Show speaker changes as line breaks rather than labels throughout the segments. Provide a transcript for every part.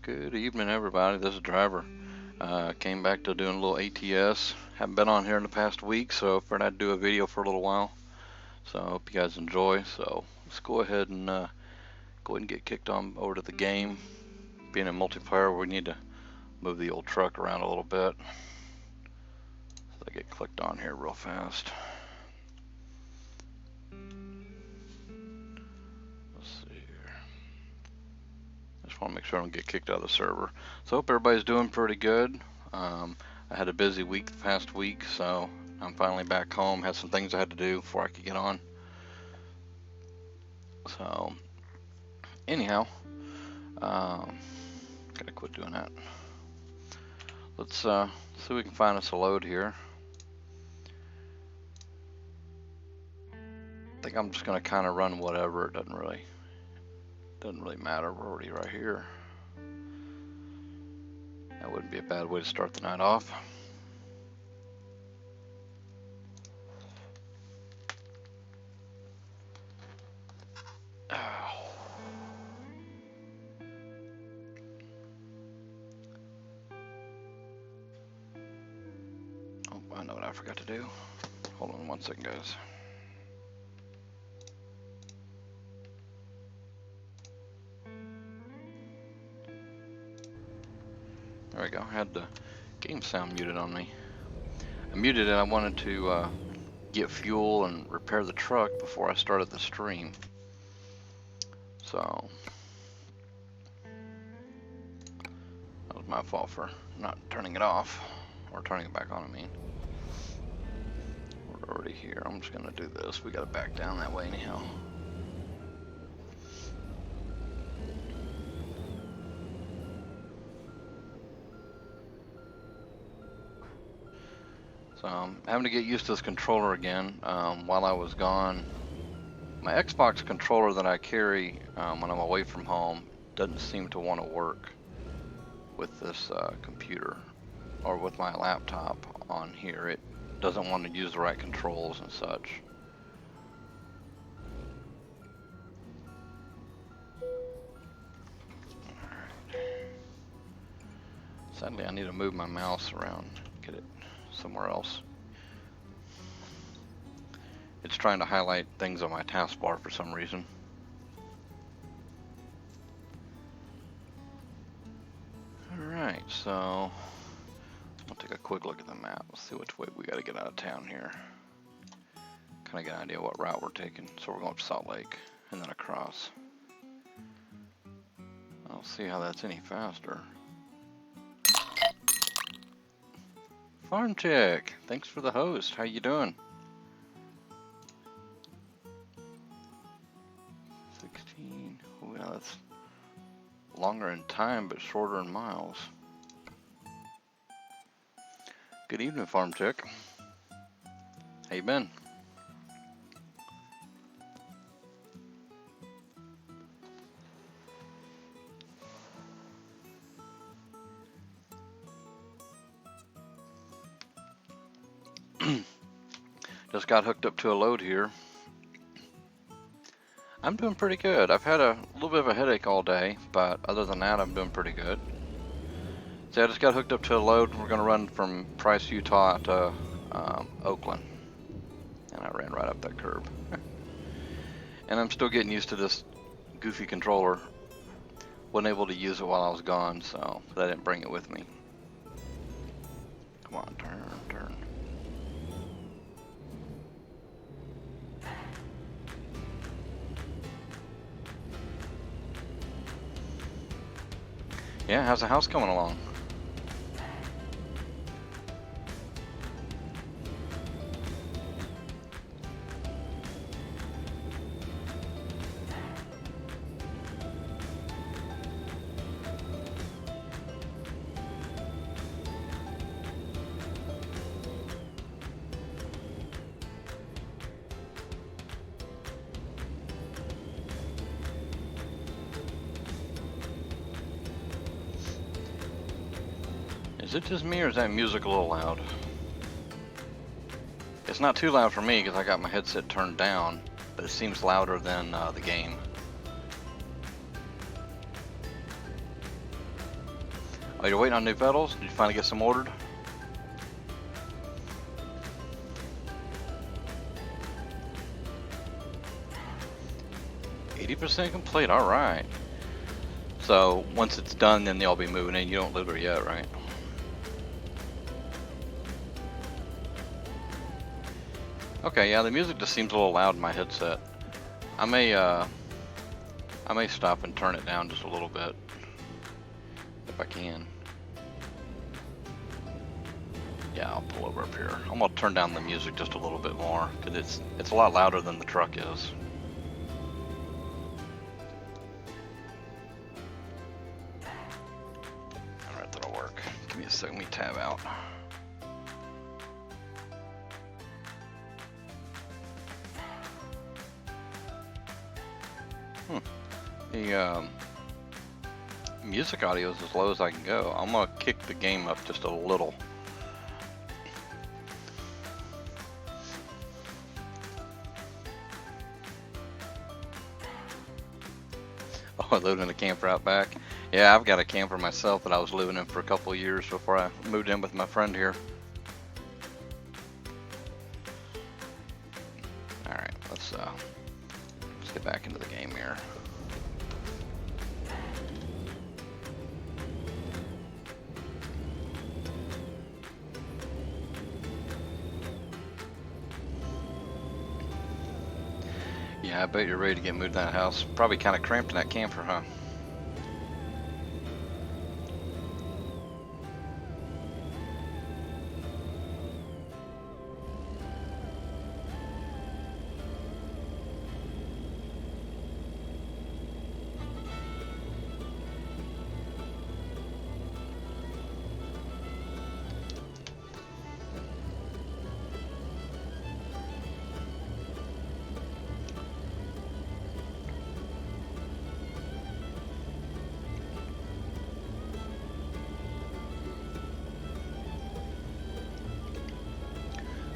Good evening, everybody. This is Driver. Came back to doing a little ATS. Haven't been on here in the past week, so figured I'd do a video for a little while. So I hope you guys enjoy. So let's go ahead and get kicked on over to the game. Being a multiplayer, we need to move the old truck around a little bit. So I get clicked on here real fast. Let's see here. I just want to make sure I don't get kicked out of the server. So I hope everybody's doing pretty good. I had a busy week the past week, so I'm finally back home. Had some things I had to do before I could get on. So anyhow, gotta quit doing that. Let's see if we can find us a load here. I think I'm just gonna kind of run whatever. It doesn't really matter. We're already right here. That wouldn't be a bad way to start the night off. Oh, I know what I forgot to do. Hold on one second, guys. There we go. I had the game sound muted on me. I muted it. I wanted to get fuel and repair the truck before I started the stream. So that was my fault for not turning it off, or turning it back on, I mean. We're already here. I'm just gonna do this. We gotta back down that way anyhow. So I'm having to get used to this controller again. While I was gone, my Xbox controller that I carry when I'm away from home doesn't seem to want to work with this computer or with my laptop on here. It doesn't want to use the right controls and such. Sadly, I need to move my mouse around, get it somewhere else. It's trying to highlight things on my taskbar for some reason. Alright, so I'll take a quick look at the map. Let's see which way we gotta get out of town here. Kind of get an idea what route we're taking. So we're going up Salt Lake and then across. I don't see how that's any faster. Farm Chick, thanks for the host. How you doing? 16. Oh, yeah, that's longer in time but shorter in miles. Good evening, Farm Chick. How you been? Just got hooked up to a load here. I'm doing pretty good. I've had a little bit of a headache all day, but other than that, I'm doing pretty good. So I just got hooked up to a load. We're gonna run from Price, Utah to Oakland. And I ran right up that curb. And I'm still getting used to this goofy controller. Wasn't able to use it while I was gone, so I didn't bring it with me. Come on, turn. Yeah, how's the house coming along? Is it just me, or is that music a little loud? It's not too loud for me because I got my headset turned down, but it seems louder than the game. Oh, you're waiting on new pedals? Did you finally get some ordered? %, complete, alright. So once it's done, then they'll be moving in. You don't live there yet, right? Okay, yeah, the music just seems a little loud in my headset. I may stop and turn it down just a little bit if I can. Yeah, I'll pull over up here. I'm gonna turn down the music just a little bit more because it's a lot louder than the truck is. Alright, that'll work. Give me a second, let me tab out. The music audio is as low as I can go. I'm gonna kick the game up just a little. Oh, I lived in a camper out back. Yeah, I've got a camper myself that I was living in for a couple of years before I moved in with my friend here. Alright, let's get back into the game here. Yeah, I bet you're ready to get moved to that house. Probably kind of cramped in that camper, huh?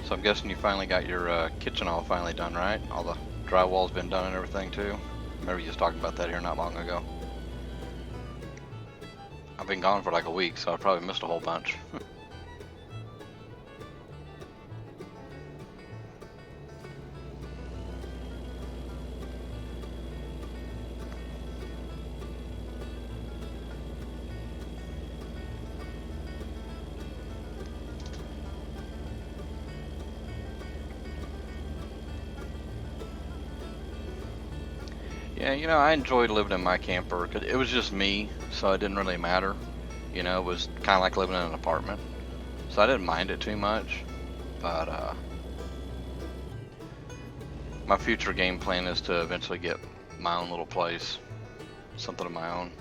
So I'm guessing you finally got your kitchen all finally done, right? All the drywall's been done and everything too? Remember you was talking about that here not long ago. I've been gone for like a week, so I probably missed a whole bunch. Yeah, you know, I enjoyed living in my camper because it was just me, so it didn't really matter. You know, it was kind of like living in an apartment, so I didn't mind it too much. But my future game plan is to eventually get my own little place, something of my own.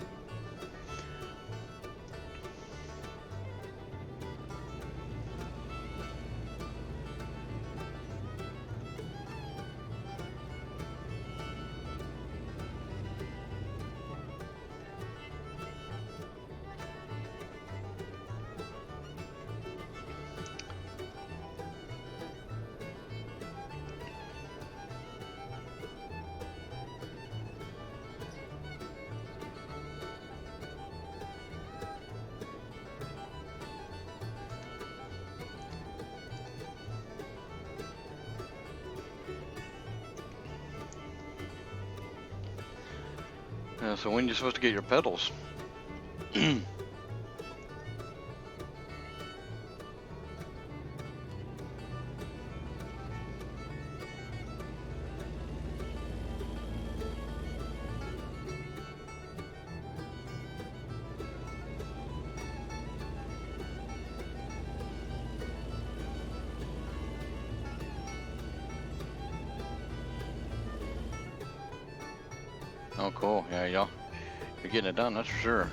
So when are you supposed to get your pedals? Oh, cool. Yeah, y'all, you're getting it done, that's for sure.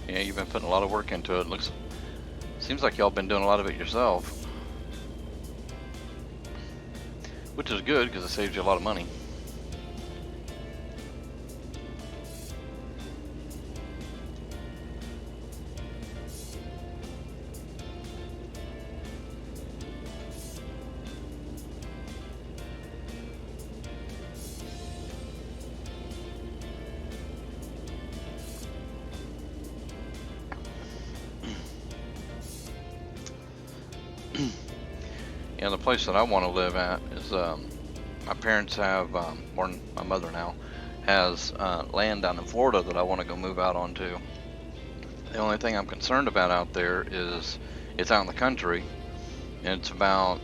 Yeah, you've been putting a lot of work into it. Seems like y'all been doing a lot of it yourself. Which is good because it saves you a lot of money. You know, the place that I want to live at is, my parents have, or my mother now, has land down in Florida that I want to go move out onto. The only thing I'm concerned about out there is it's out in the country, and it's about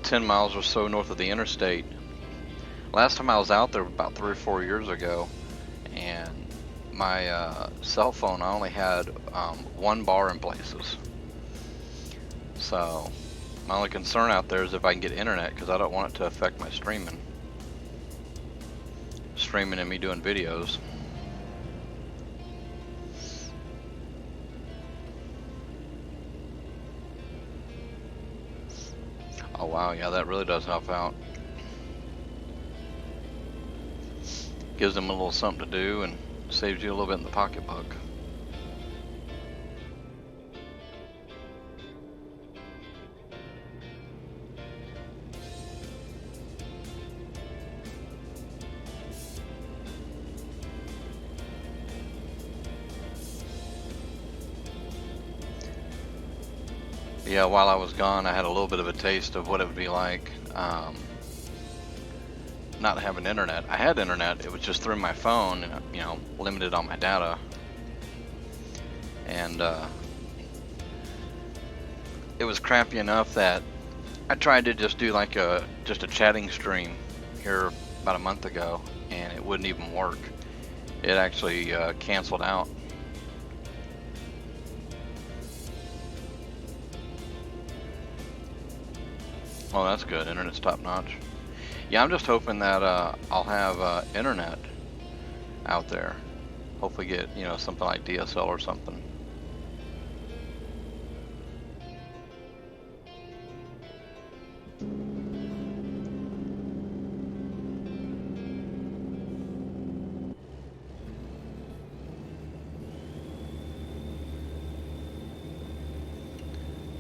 10 miles or so north of the interstate. Last time I was out there about 3 or 4 years ago, and my cell phone, I only had one bar in places. So my only concern out there is if I can get internet, because I don't want it to affect my streaming and me doing videos. Oh wow, yeah, that really does help out. Gives them a little something to do and saves you a little bit in the pocketbook. Yeah, while I was gone, I had a little bit of a taste of what it would be like not having internet. I had internet, it was just through my phone, and you know, limited on my data. And it was crappy enough that I tried to just do like just a chatting stream here about a month ago, and it wouldn't even work. It actually canceled out. Oh, that's good. Internet's top notch. Yeah, I'm just hoping that I'll have internet out there. Hopefully get, you know, something like DSL or something.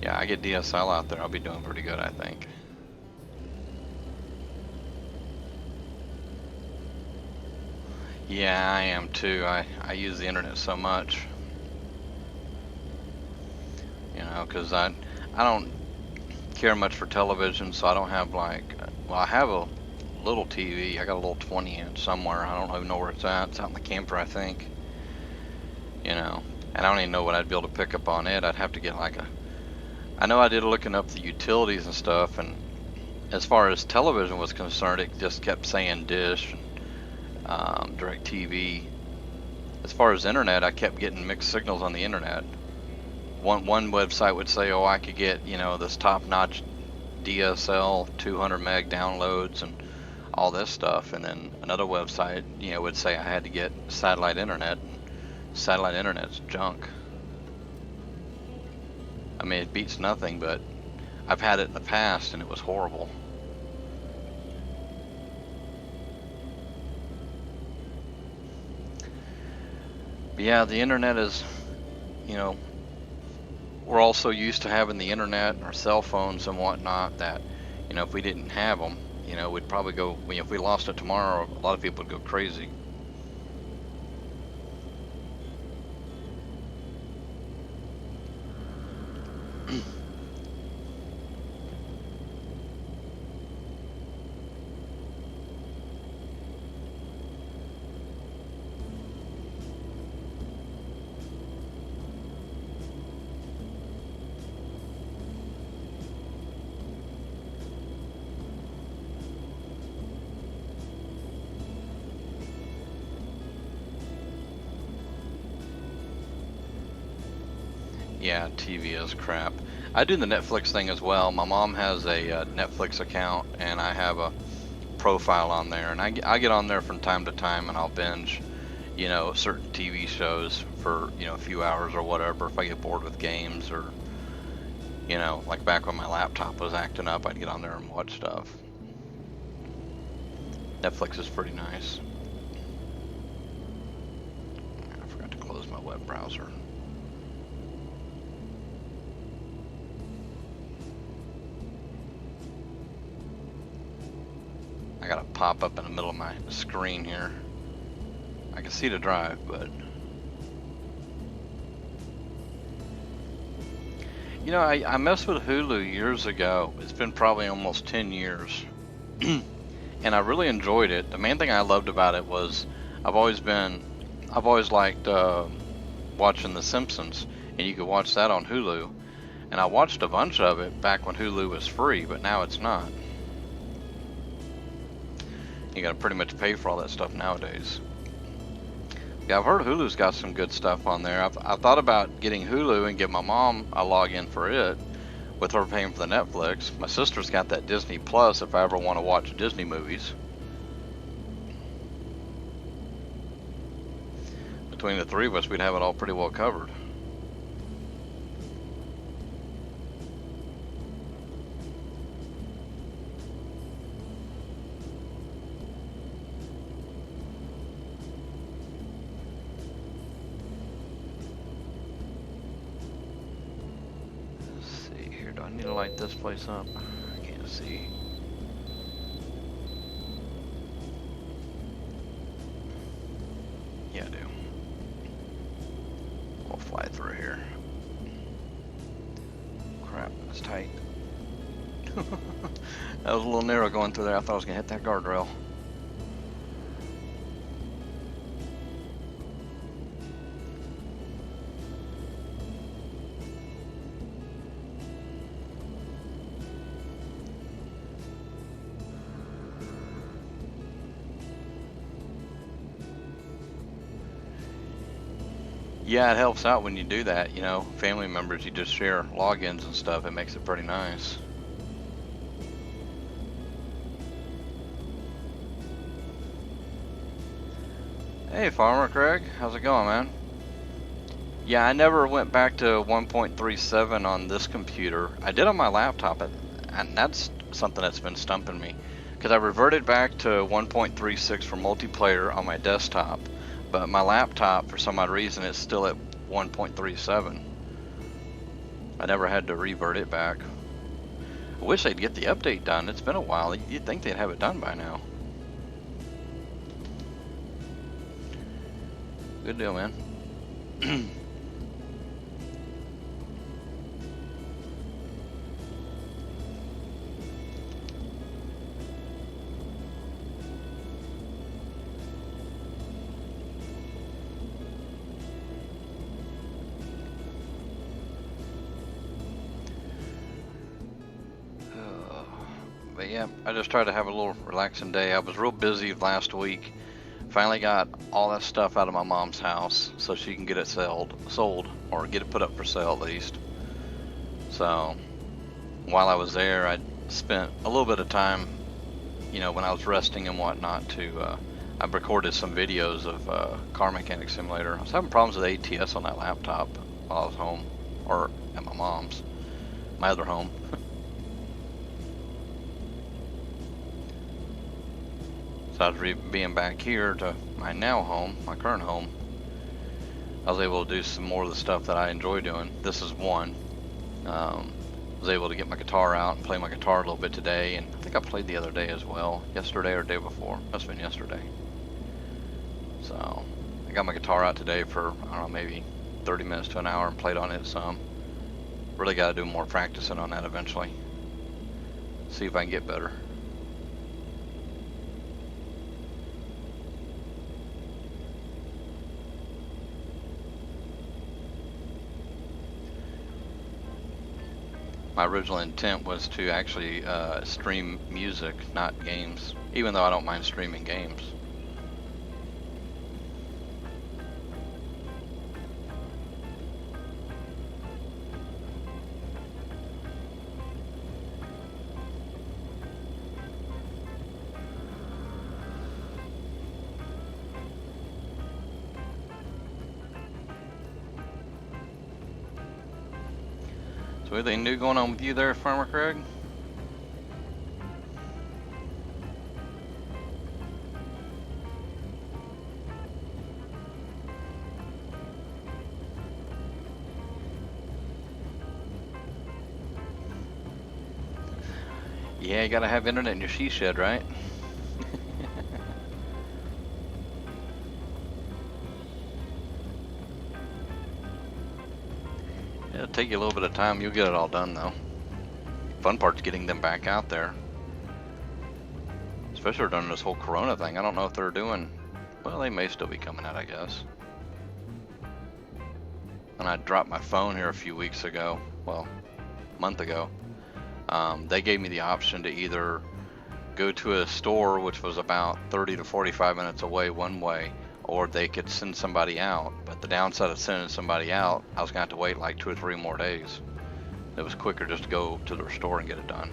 Yeah, I get DSL out there, I'll be doing pretty good, I think. Yeah, I am too. I use the internet so much. You know, because I don't care much for television, so I don't have like, well, I have a little TV. I got a little 20-inch somewhere. I don't even know where it's at. It's out in the camper, I think. You know, and I don't even know what I'd be able to pick up on it. I'd have to get like I know I did looking up the utilities and stuff, and as far as television was concerned, it just kept saying dish, DirecTV. As far as internet, I kept getting mixed signals on the internet. One website would say, oh, I could get, you know, this top-notch DSL 200 meg downloads and all this stuff, and then another website, you know, would say I had to get satellite internet. Satellite internet's junk. I mean, it beats nothing, but I've had it in the past and it was horrible. But yeah, the internet is, you know, we're also used to having the internet and our cell phones and whatnot that, you know, if we didn't have them, you know, we'd probably go, if we lost it tomorrow, a lot of people would go crazy. Yeah, TV is crap. I do the Netflix thing as well. My mom has a Netflix account, and I have a profile on there, and I get on there from time to time, and I'll binge, you know, certain TV shows for, you know, a few hours or whatever. If I get bored with games, or, you know, like back when my laptop was acting up, I'd get on there and watch stuff. Netflix is pretty nice. I forgot to close my web browser. I got a pop up in the middle of my screen here. I can see the drive, but You know, I messed with Hulu years ago. It's been probably almost 10 years. And I really enjoyed it. The main thing I loved about it was I've always been, I've always liked watching The Simpsons, and you could watch that on Hulu. And I watched a bunch of it back when Hulu was free, but now it's not. You gotta pretty much pay for all that stuff nowadays. Yeah, I've heard Hulu's got some good stuff on there. I've thought about getting Hulu and get my mom a login for it, with her paying for the Netflix. My sister's got that Disney Plus if I ever want to watch Disney movies. Between the three of us, we'd have it all pretty well covered. I need to light this place up. I can't see. Yeah, I do. We'll fly through here. Crap, that's tight. That was a little narrow going through there. I thought I was gonna hit that guardrail. Yeah, it helps out when you do that, you know, family members, you just share logins and stuff, it makes it pretty nice. Hey Farmer Craig, how's it going, man? Yeah, I never went back to 1.37 on this computer. I did on my laptop, and that's something that's been stumping me, because I reverted back to 1.36 for multiplayer on my desktop. But my laptop, for some odd reason, is still at 1.37. I never had to revert it back. I wish they'd get the update done. It's been a while. You'd think they'd have it done by now. Good deal, man. But yeah, I just tried to have a little relaxing day. I was real busy last week. Finally got all that stuff out of my mom's house so she can get it sold, or get it put up for sale at least. So while I was there, I spent a little bit of time, you know, when I was resting and whatnot, I recorded some videos of Car Mechanic Simulator. I was having problems with ATS on that laptop while I was home, or at my mom's, my other home. So I was being back here to my now home, my current home, I was able to do some more of the stuff that I enjoy doing. This is one. I was able to get my guitar out and play my guitar a little bit today, and I think I played the other day as well. Yesterday or day before. Must have been yesterday. So I got my guitar out today for, I don't know, maybe 30 minutes to an hour and played on it some. Really got to do more practicing on that eventually. See if I can get better. My original intent was to actually stream music, not games, even though I don't mind streaming games. So anything new going on with you there, Farmer Craig? Yeah, you gotta have internet in your she shed, right? take you a little bit of time. You'll get it all done though. Fun part's getting them back out there. Especially during this whole Corona thing. I don't know if they're doing, well, they may still be coming out, I guess. And I dropped my phone here a few weeks ago, well, a month ago. They gave me the option to either go to a store, which was about 30 to 45 minutes away one way, or they could send somebody out. But the downside of sending somebody out, I was gonna have to wait like 2 or 3 more days. It was quicker just to go to the store and get it done.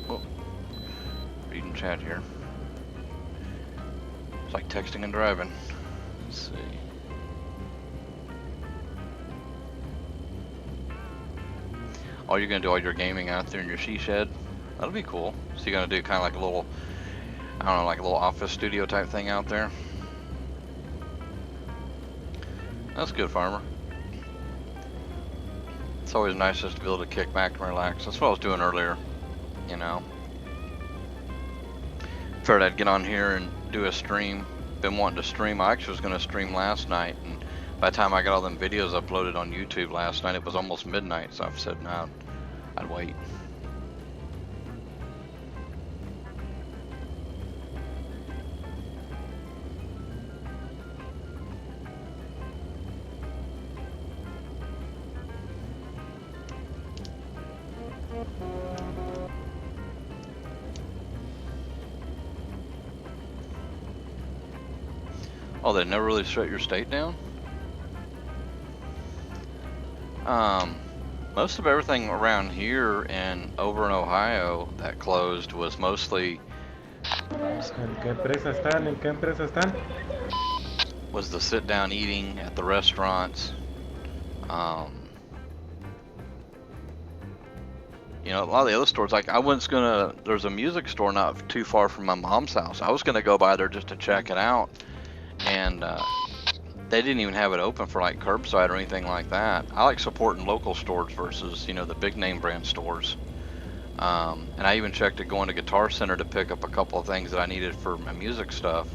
Oh, reading chat here. It's like texting and driving. Let's see. Oh, you're gonna do all your gaming out there in your she shed? That'll be cool. So you're gonna do kind of like a little, I don't know, like a little office studio type thing out there? That's good, Farmer. It's always nice just to be able to kick back and relax. That's what I was doing earlier, you know. Figured I'd get on here and do a stream. Been wanting to stream. I actually was going to stream last night, and by the time I got all them videos uploaded on YouTube last night, it was almost midnight, so I've said, no, I'd wait. Oh, they never really shut your state down? Most of everything around here and over in Ohio that closed was mostly...
¿En qué empresa están? ¿En qué empresa están?
Was the sit down eating at the restaurants. You know, a lot of the other stores, like there's a music store not too far from my mom's house. I was gonna go by there just to check it out, and they didn't even have it open for like curbside or anything like that. I like supporting local stores versus, you know, the big name brand stores. And I even checked at going to Guitar Center to pick up a couple of things that I needed for my music stuff,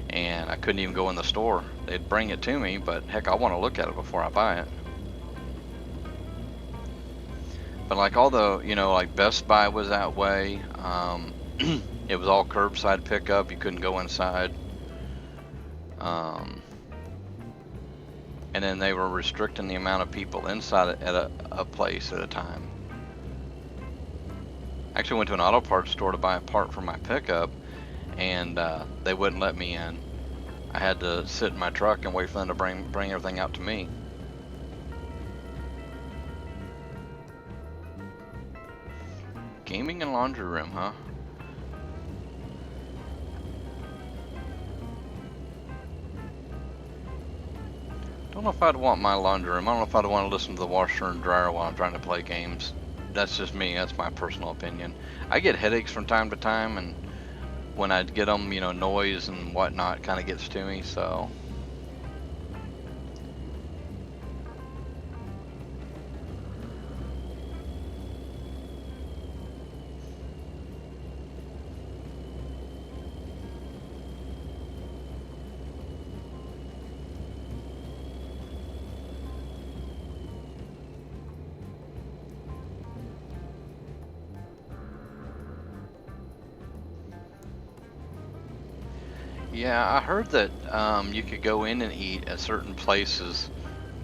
and I couldn't even go in the store. They'd bring it to me, but heck, I want to look at it before I buy it. But like all the, you know, like Best Buy was that way. It was all curbside pickup. You couldn't go inside. And then they were restricting the amount of people inside at a place at a time. I actually went to an auto parts store to buy a part for my pickup, and they wouldn't let me in. I had to sit in my truck and wait for them to bring everything out to me. Gaming and laundry room, huh? Don't know if I'd want my laundry room. I don't know if I'd want to listen to the washer and dryer while I'm trying to play games. That's just me. That's my personal opinion. I get headaches from time to time, and when I get them, you know, noise and whatnot kind of gets to me, so. Yeah, I heard that you could go in and eat at certain places.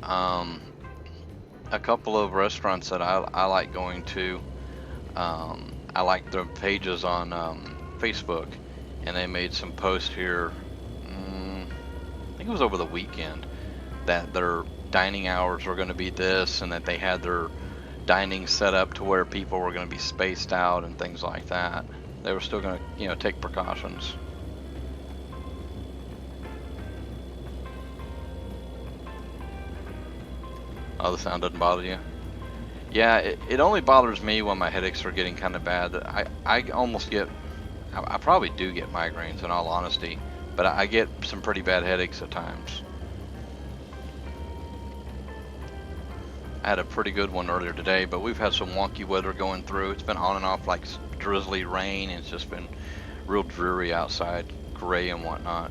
A couple of restaurants that I like going to, I like their pages on Facebook, and they made some posts here, I think it was over the weekend, that their dining hours were going to be this, and that they had their dining set up to where people were going to be spaced out and things like that. They were still going to, you know, take precautions. Oh, the sound doesn't bother you? Yeah, it only bothers me when my headaches are getting kind of bad. I almost get, I probably do get migraines in all honesty, but I get some pretty bad headaches at times. I had a pretty good one earlier today, but we've had some wonky weather going through. It's been on and off like drizzly rain. It's just been real dreary outside, gray and whatnot.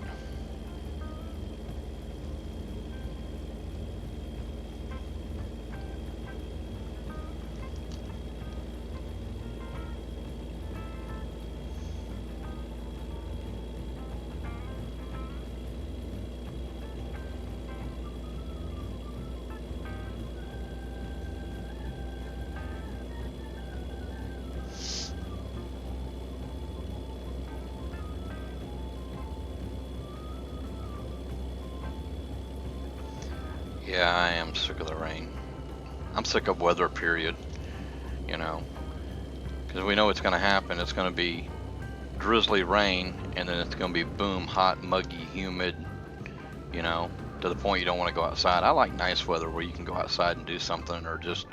Yeah, I am sick of the rain. I'm sick of weather, period. You know, because we know it's going to happen. It's going to be drizzly rain, and then it's going to be boom, hot, muggy, humid, you know, to the point you don't want to go outside. I like nice weather where you can go outside and do something, or just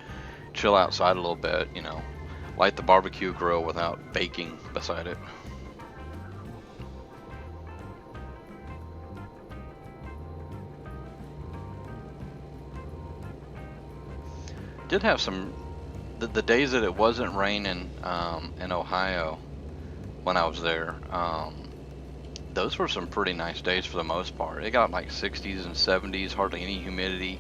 chill outside a little bit, you know, light the barbecue grill without baking beside it. Did have some, the days that it wasn't raining in Ohio when I was there, those were some pretty nice days for the most part. It got like 60s and 70s, hardly any humidity.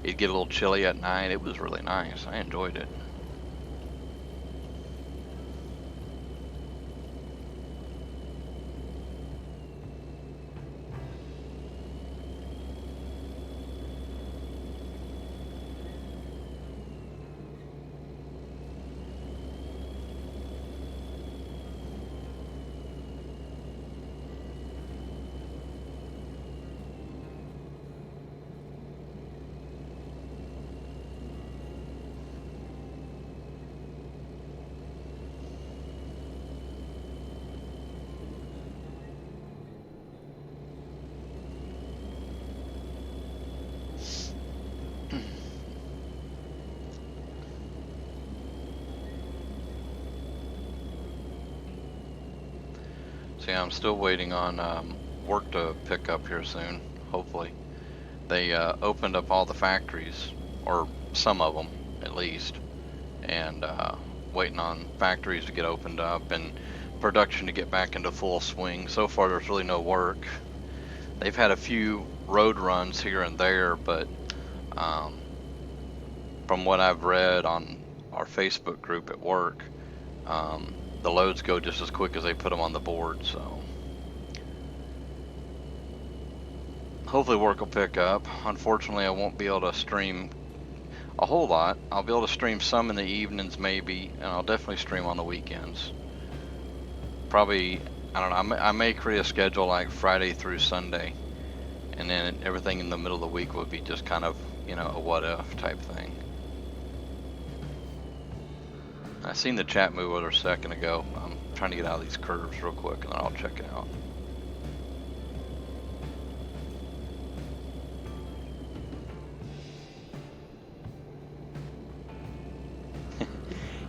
It'd get a little chilly at night. It was really nice. I enjoyed it. So yeah, I'm still waiting on work to pick up here soon, hopefully. They opened up all the factories, or some of them at least, and waiting on factories to get opened up and production to get back into full swing. So far there's really no work. They've had a few road runs here and there, but from what I've read on our Facebook group at work, the loads go just as quick as they put them on the board, so hopefully work will pick up. Unfortunately, I won't be able to stream a whole lot. I'll be able to stream some in the evenings maybe, and I'll definitely stream on the weekends. Probably, I don't know, I may create a schedule like Friday through Sunday, and then everything in the middle of the week would be just kind of, you know, a what if type thing. I seen the chat move over a second ago. I'm trying to get out of these curves real quick, and then I'll check it out.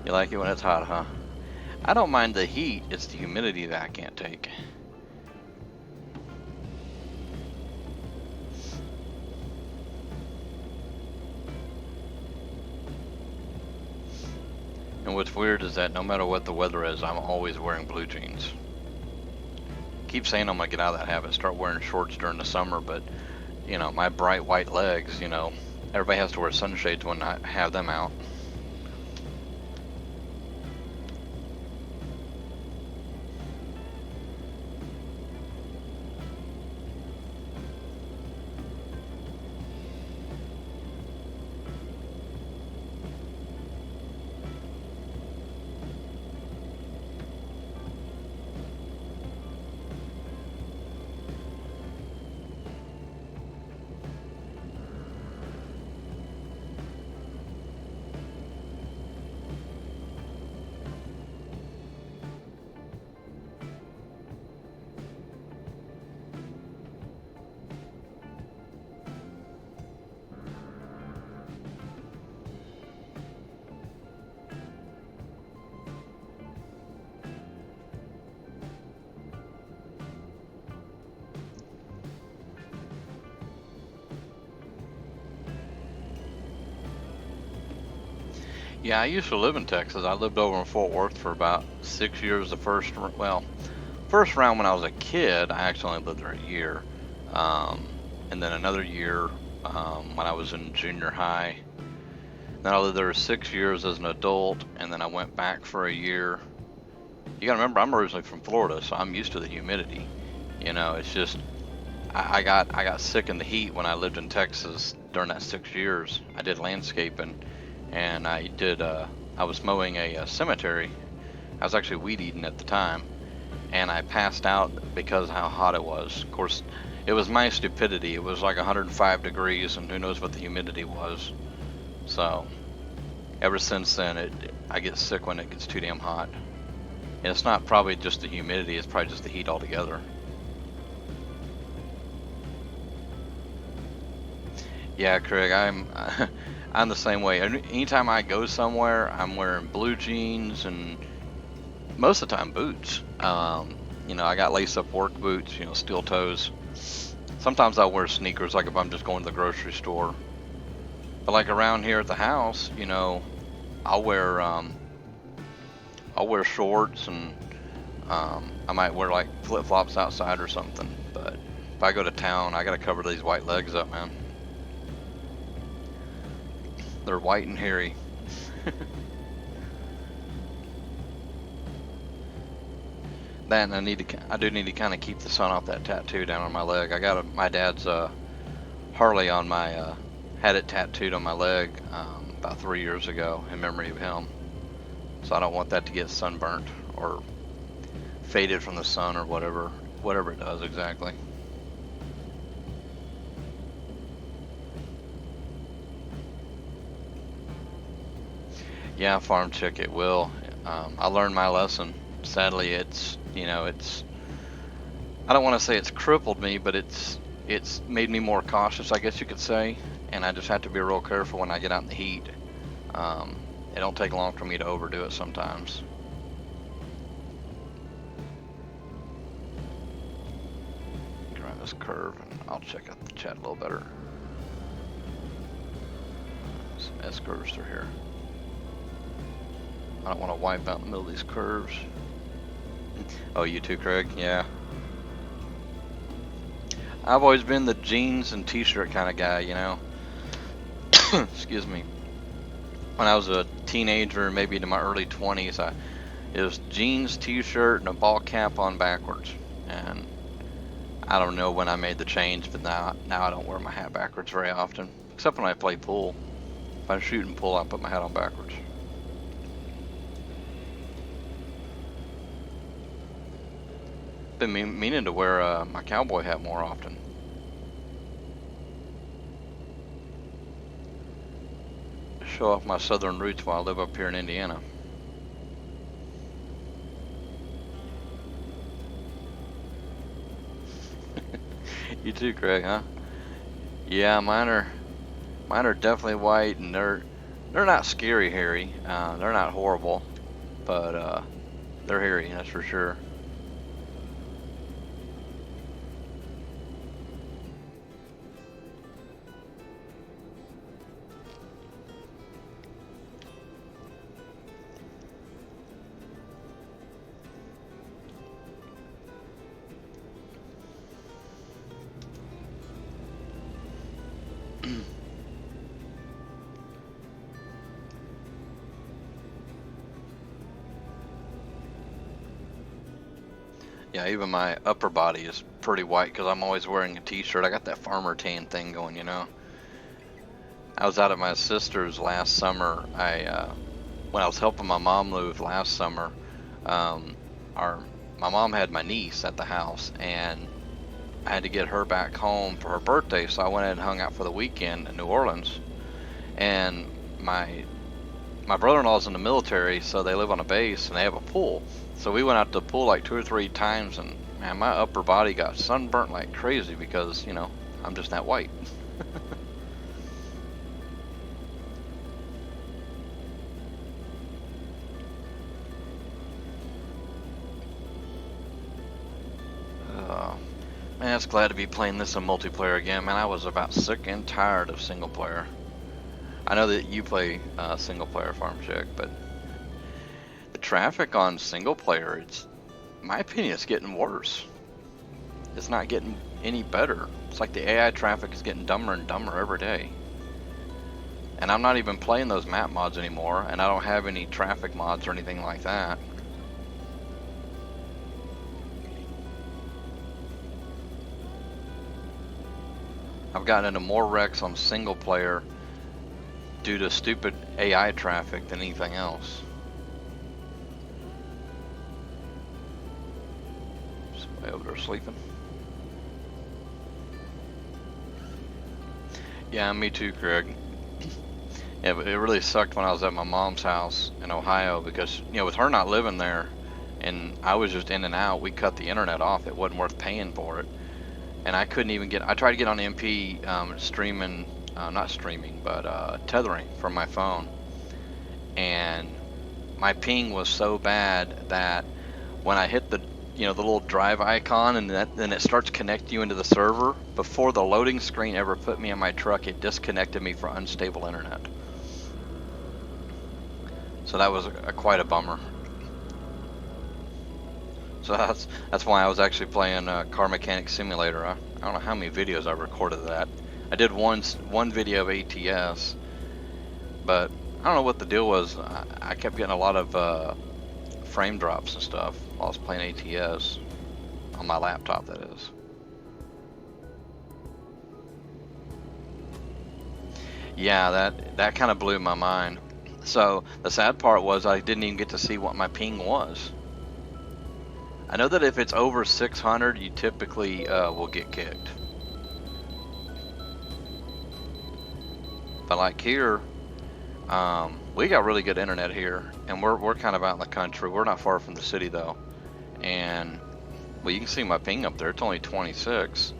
You like it when it's hot, huh? I don't mind the heat, it's the humidity that I can't take. And what's weird is that no matter what the weather is, I'm always wearing blue jeans. Keep saying I'm gonna get out of that habit, start wearing shorts during the summer, but you know, my bright white legs, you know, everybody has to wear sunshades when I have them out. Yeah, I used to live in Texas. I lived over in Fort Worth for about 6 years. First round when I was a kid, I actually only lived there a year. And then another year when I was in junior high. Then I lived there 6 years as an adult, and then I went back for a year. You gotta remember, I'm originally from Florida, so I'm used to the humidity. It's just I got sick in the heat when I lived in Texas during that 6 years. I did landscaping, and I was mowing a cemetery. I was actually weed eating at the time, and I passed out because of how hot it was. Of course, it was my stupidity. It was like 105 degrees, and who knows what the humidity was. So ever since then, I get sick when it gets too damn hot. And it's not probably just the humidity, it's probably just the heat altogether. Yeah, Craig, I'm the same way. Anytime I go somewhere, I'm wearing blue jeans and most of the time boots. I got lace-up work boots, steel toes. Sometimes I'll wear sneakers, like if I'm just going to the grocery store. But like around here at the house, I'll wear I'll wear shorts and I might wear like flip-flops outside or something. But if I go to town, I gotta cover these white legs up, man. They're white and hairy. That, and I do need to kind of keep the sun off that tattoo down on my leg. I got my dad's Harley on my had it tattooed on my leg about 3 years ago in memory of him. So I don't want that to get sunburnt or faded from the sun or whatever it does exactly. Yeah, farm chick, it will. I learned my lesson. Sadly, I don't want to say it's crippled me, but it's made me more cautious, I guess you could say. And I just have to be real careful when I get out in the heat. It don't take long for me to overdo it sometimes. Get around this curve, and I'll check out the chat a little better. Some S curves through here. I don't want to wipe out in the middle of these curves. Oh, you too, Craig? Yeah. I've always been the jeans and t-shirt kind of guy, Excuse me. When I was a teenager, maybe into my early 20s, it was jeans, t-shirt, and a ball cap on backwards. And I don't know when I made the change, but now I don't wear my hat backwards very often, except when I play pool. If I'm shooting pool, I put my hat on backwards. Been meaning to wear my cowboy hat more often. Show off my southern roots while I live up here in Indiana. You too, Craig, huh? Yeah, mine are definitely white, and they're not scary hairy. They're not horrible, but they're hairy, that's for sure. Yeah, even my upper body is pretty white because I'm always wearing a t-shirt. I got that farmer tan thing going, I was out at my sister's last summer. When I was helping my mom move last summer, my mom had my niece at the house, and I had to get her back home for her birthday, so I went ahead and hung out for the weekend in New Orleans. And my brother-in-law's in the military, so they live on a base and they have a pool. So we went out to the pool like 2 or 3 times, and man, my upper body got sunburnt like crazy because, I'm just that white. Man, it's glad to be playing this in multiplayer again. Man, I was about sick and tired of single player. I know that you play single player Farm Chick, but the traffic on single player, it's, in my opinion, it's getting worse. It's not getting any better. It's like the AI traffic is getting dumber and dumber every day. And I'm not even playing those map mods anymore, and I don't have any traffic mods or anything like that. I've gotten into more wrecks on single player due to stupid AI traffic than anything else. Somebody over there sleeping. Yeah, me too, Craig. Yeah, but it really sucked when I was at my mom's house in Ohio because, you know, with her not living there and I was just in and out, we cut the internet off. It wasn't worth paying for it. And I couldn't even get, I tried to get on MP streaming, not streaming, but tethering from my phone. And my ping was so bad that when I hit the, you know, the little drive icon and then it starts connecting you into the server, before the loading screen ever put me in my truck, it disconnected me for unstable internet. So that was quite a bummer. So that's why I was actually playing Car Mechanic Simulator. I don't know how many videos I recorded of that. I did one video of ATS, but I don't know what the deal was. I kept getting a lot of frame drops and stuff while I was playing ATS on my laptop, that is. Yeah, that kind of blew my mind. So the sad part was I didn't even get to see what my ping was. I know that if it's over 600, you typically will get kicked. But like here, we got really good internet here, and we're kind of out in the country. We're not far from the city though, and well, you can see my ping up there. It's only 26,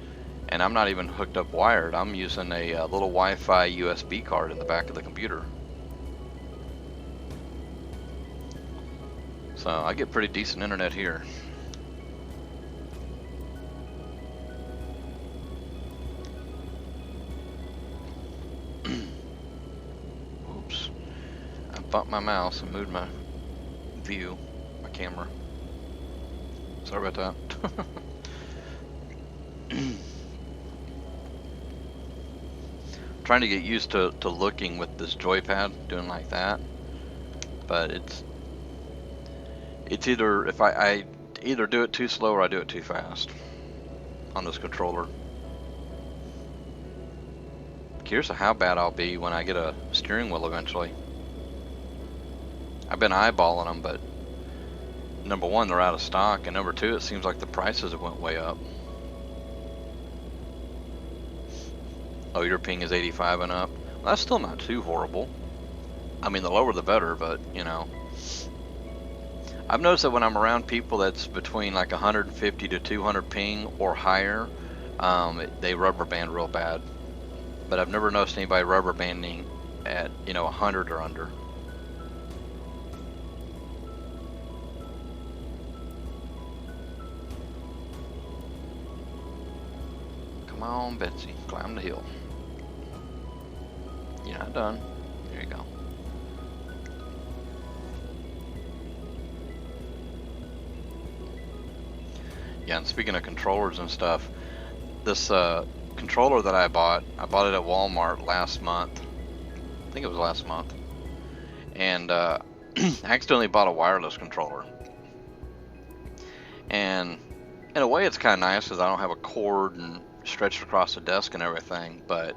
and I'm not even hooked up wired. I'm using a little Wi-Fi USB card in the back of the computer. So I get pretty decent internet here. Oops. I bumped my mouse and moved my view, my camera. Sorry about that. Trying to get used to looking with this joypad, doing like that. But it's either, if I either do it too slow or I do it too fast on this controller. Curious how bad I'll be when I get a steering wheel eventually. I've been eyeballing them, but number one, they're out of stock, and number two, it seems like the prices have went way up. Oh, your ping is 85 and up. Well, that's still not too horrible. I mean, the lower the better, but you know. I've noticed that when I'm around people that's between like 150 to 200 ping or higher, they rubber band real bad. But I've never noticed anybody rubber banding at, you know, 100 or under. Come on, Betsy, climb the hill. You're not done. There you go. Yeah, and speaking of controllers and stuff, this controller that I bought it at Walmart last month. I think it was last month. And I accidentally bought a wireless controller. And in a way it's kind of nice because I don't have a cord and stretched across the desk and everything, but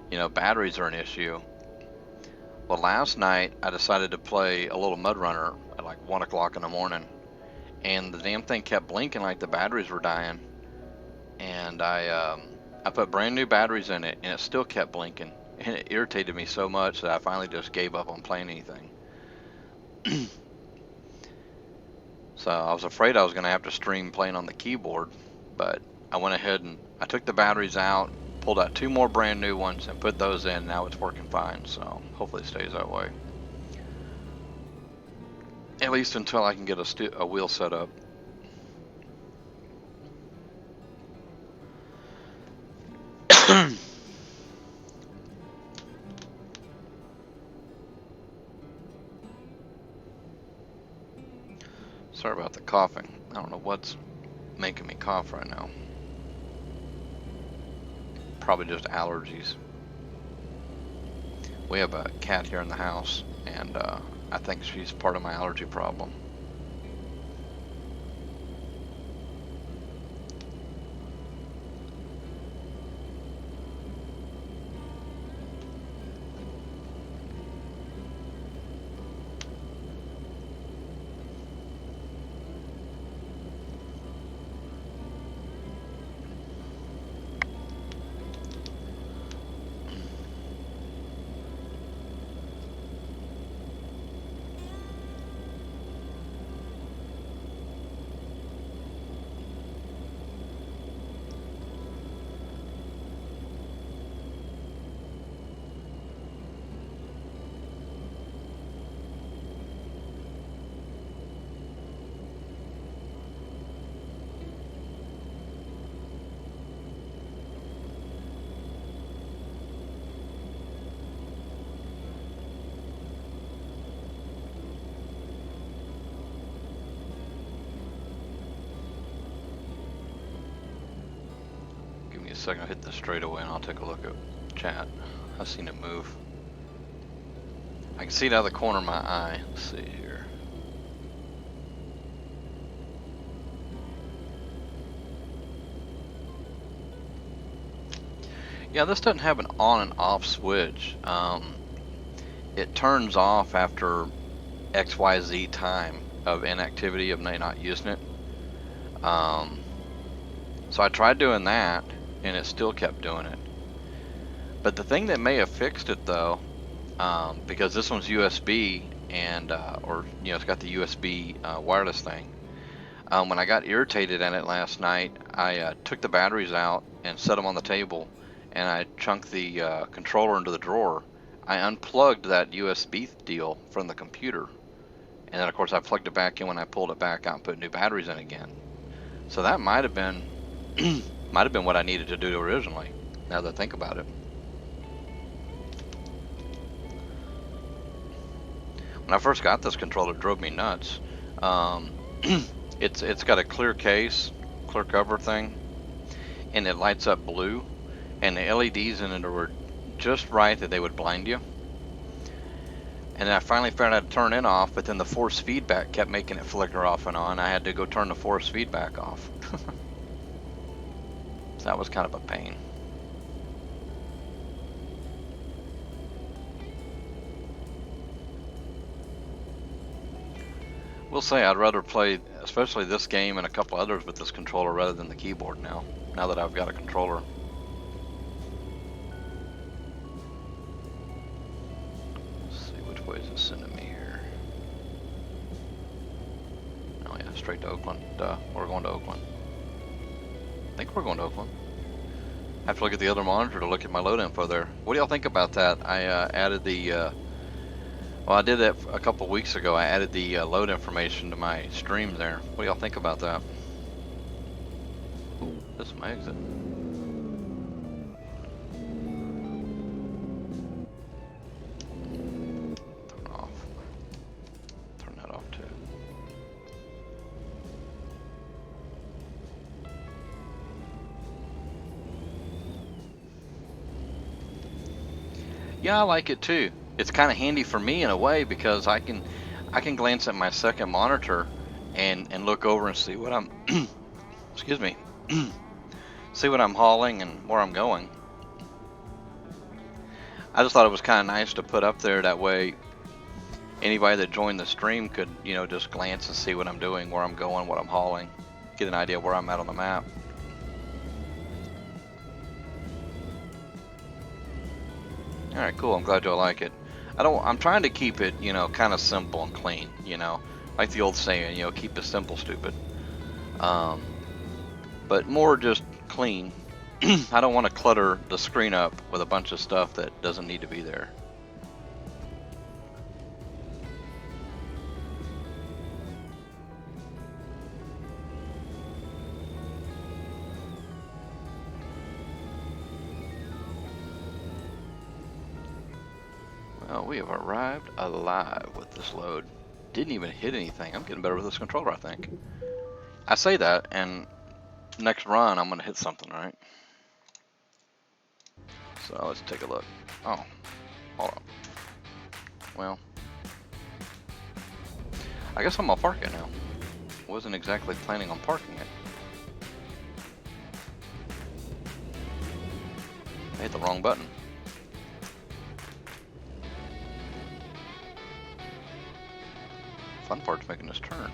you know, batteries are an issue. Well, last night I decided to play a little Mud Runner at like 1 o'clock in the morning, and the damn thing kept blinking like the batteries were dying. And I put brand new batteries in it, and it still kept blinking, and it irritated me so much that I finally just gave up on playing anything. So I was afraid I was going to have to stream playing on the keyboard, but I went ahead and I took the batteries out, pulled out 2 more brand new ones, and put those in. Now it's working fine, so hopefully it stays that way. At least until I can get a wheel set up. Sorry about the coughing. I don't know what's making me cough right now. Probably just allergies. We have a cat here in the house, and I think she's part of my allergy problem. Give me a second, I'll hit this straightaway and I'll take a look at chat. I've seen it move. I can see it out of the corner of my eye. Let's see here. Yeah, this doesn't have an on and off switch. It turns off after XYZ time of inactivity of not using it. So I tried doing that and it still kept doing it. But the thing that may have fixed it though, because this one's USB and or you know, it's got the USB wireless thing. When I got irritated in it last night, I took the batteries out and set them on the table, and I chunked the controller into the drawer. I unplugged that USB deal from the computer, and then of course I plugged it back in when I pulled it back out and put new batteries in again. So that might have been what I needed to do originally, now that I think about it. When I first got this controller, it drove me nuts. It's got a clear case, clear cover thing, and it lights up blue, and the LEDs in it were just right that they would blind you. And then I finally figured out how to turn it off, but then the force feedback kept making it flicker off and on. I had to go turn the force feedback off. So that was kind of a pain. We'll say I'd rather play, especially this game and a couple others with this controller rather than the keyboard now that I've got a controller. Let's see, which way is it sending me here? Oh yeah, straight to Oakland. We're going to Oakland. I think we're going to Oakland. I have to look at the other monitor to look at my load info there. What do y'all think about that? I added the well, I did that a couple weeks ago. I added the load information to my stream there. What do y'all think about that? Ooh, this is my exit. Turn off. Turn that off too. Yeah, I like it too. It's kind of handy for me in a way because I can glance at my second monitor and look over and see what I'm excuse me see what I'm hauling and where I'm going. I just thought it was kind of nice to put up there, that way anybody that joined the stream could, you know, just glance and see what I'm doing, where I'm going, what I'm hauling, get an idea where I'm at on the map. All right, cool. I'm glad y'all like it. I'm trying to keep it, you know, kind of simple and clean, you know, like the old saying, you know, keep it simple, stupid. But more just clean. I don't want to clutter the screen up with a bunch of stuff that doesn't need to be there. Well, we have arrived alive with this load. didn't even hit anything. I'm getting better with this controller, I think. I say that, and next run I'm gonna hit something, right? So let's take a look. Oh, hold on. Well, I guess I'm gonna park it now. Wasn't exactly planning on parking it. I hit the wrong button. Fun part's making this turn.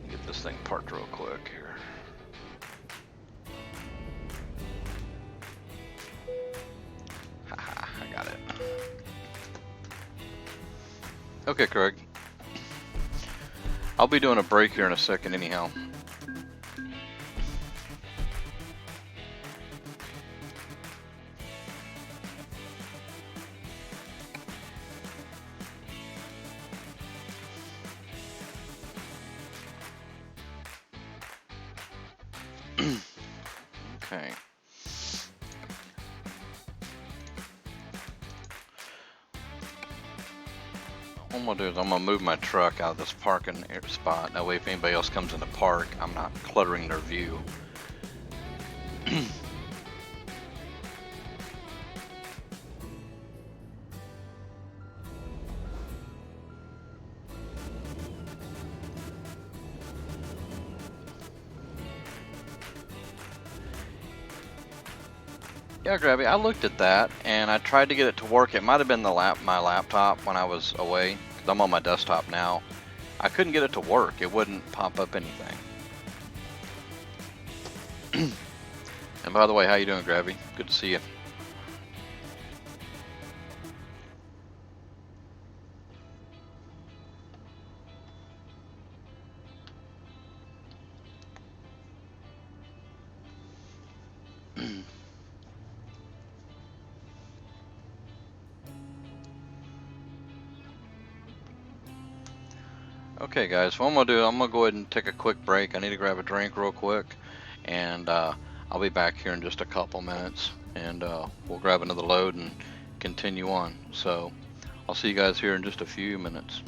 Get this thing parked real quick here. Haha, I got it. Okay, Craig. I'll be doing a break here in a second anyhow. Okay. What I'm gonna do is I'm gonna move my truck out of this parking spot. That way if anybody else comes in the park, I'm not cluttering their view. Yeah, Grabby, I looked at that and I tried to get it to work. It might have been my laptop when I was away, because I'm on my desktop now. I couldn't get it to work. It wouldn't pop up anything. And by the way, how you doing, Grabby? Good to see you. Okay guys, what I'm gonna do, I'm gonna go ahead and take a quick break. I need to grab a drink real quick, and I'll be back here in just a couple minutes, and we'll grab another load and continue on. So I'll see you guys here in just a few minutes.